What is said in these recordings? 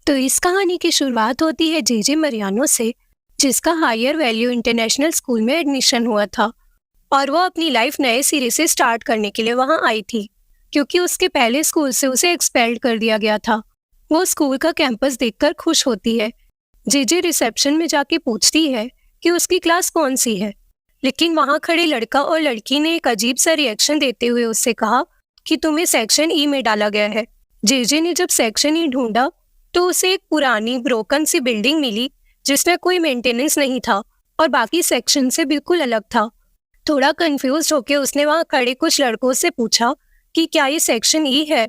तो इस कहानी की शुरुआत होती है जेजे मरियानो से, जिसका हायर वैल्यू इंटरनेशनल स्कूल में एडमिशन हुआ था और वो अपनी लाइफ नए सिरे से स्टार्ट करने के लिए वहां आई थी, क्योंकि उसके पहले स्कूल से उसे एक्सपेल्ड कर दिया गया था। वो स्कूल का कैंपस देखकर खुश होती है। जेजे रिसेप्शन में जाके पूछती है कि उसकी क्लास कौन सी है, लेकिन वहां खड़े लड़का और लड़की ने एक अजीब सा रिएक्शन देते हुए उससे कहा कि तुम्हें सेक्शन ई में डाला गया है। जेजे ने जब सेक्शन ई ढूंढा तो उसे एक पुरानी ब्रोकन सी बिल्डिंग मिली जिसमें कोई मेंटेनेंस नहीं था और बाकी सेक्शन से बिल्कुल अलग था। थोड़ा कंफ्यूज होकर उसने वहां खड़े कुछ लड़कों से पूछा कि क्या ये सेक्शन ई है।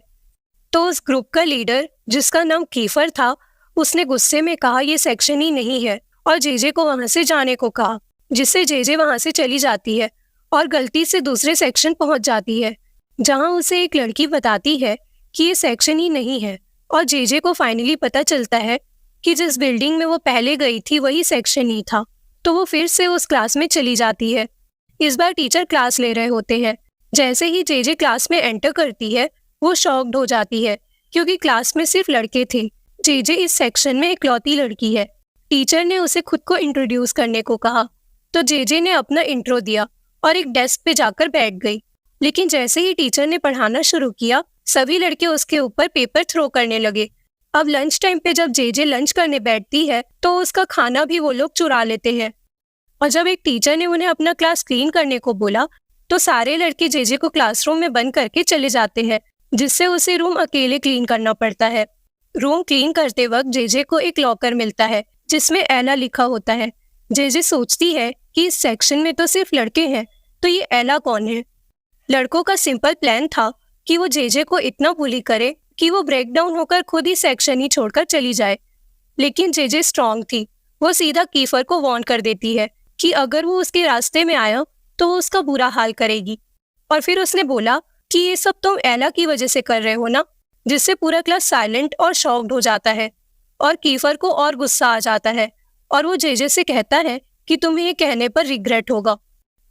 तो उस ग्रुप का लीडर, जिसका नाम कीफर था, उसने गुस्से में कहा ये सेक्शन ई नहीं है और जेजे को वहां से जाने को कहा, जिससे जेजे वहां से चली जाती है और गलती से दूसरे सेक्शन पहुंच जाती है, जहां उसे एक लड़की बताती है कि ये सेक्शन ई नहीं है। और जेजे को फाइनली पता चलता है कि जिस बिल्डिंग में वो पहले गई थी वही सेक्शन ई था। तो वो फिर से उस क्लास में चली जाती है। इस बार टीचर क्लास ले रहे होते हैं। जैसे ही जेजे क्लास में एंटर करती है, वो शॉक्ड हो जाती है क्योंकि क्लास में सिर्फ लड़के थे। जेजे इस सेक्शन में इकलौती लड़की है। टीचर ने उसे खुद को इंट्रोड्यूस करने को कहा, तो जेजे ने अपना इंट्रो दिया और एक डेस्क पे जाकर बैठ गई। लेकिन जैसे ही टीचर ने पढ़ाना शुरू किया, सभी लड़के उसके ऊपर पेपर थ्रो करने लगे। अब लंच टाइम पे जब जेजे लंच करने बैठती है तो उसका खाना भी वो लोग चुरा लेते हैं। और जब एक टीचर ने उन्हें अपना क्लास क्लीन करने को बोला तो सारे लड़के जेजे को क्लासरूम में बंद करके चले जाते हैं, जिससे उसे रूम अकेले क्लीन करना पड़ता है। रूम क्लीन करते वक्त जेजे को एक लॉकर मिलता है जिसमें एला लिखा होता है। जेजे सोचती है कि इस सेक्शन में तो सिर्फ लड़के हैं, तो ये एला कौन है। लड़कों का सिंपल प्लान था कि वो जेजे को इतना बुली करे कि वो ब्रेक डाउन होकर खुद ही सेक्शन ही छोड़कर चली जाए। लेकिन जेजे स्ट्रांग थी। वो सीधा कीफर को वार्न कर देती है कि अगर वो उसके रास्ते में आया तो वो उसका बुरा हाल करेगी। और फिर उसने बोला कि ये सब तुम एला की वजह से कर रहे हो ना, जिससे पूरा क्लास साइलेंट और शॉक्ड हो जाता है। और कीफर को और गुस्सा आ जाता है और वो जेजे से कहता है कि तुम्हें ये कहने पर रिग्रेट होगा।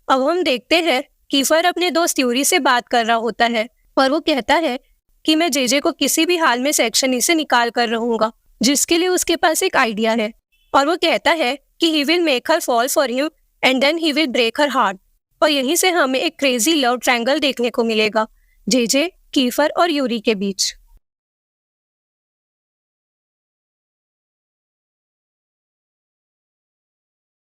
अब हम देखते हैं कीफर अपने दोस्त यूरी से बात कर रहा होता है और वो कहता है कि मैं जेजे को किसी भी हाल में सेक्शन ई से निकाल कर रहूंगा, जिसके लिए उसके पास एक आइडिया है। और वो कहता है कि he will make her fall for him and then he will break her heart. और यहीं से हमें एक क्रेजी लव ट्रायंगल देखने को मिलेगा जेजे, कीफर और यूरी के बीच।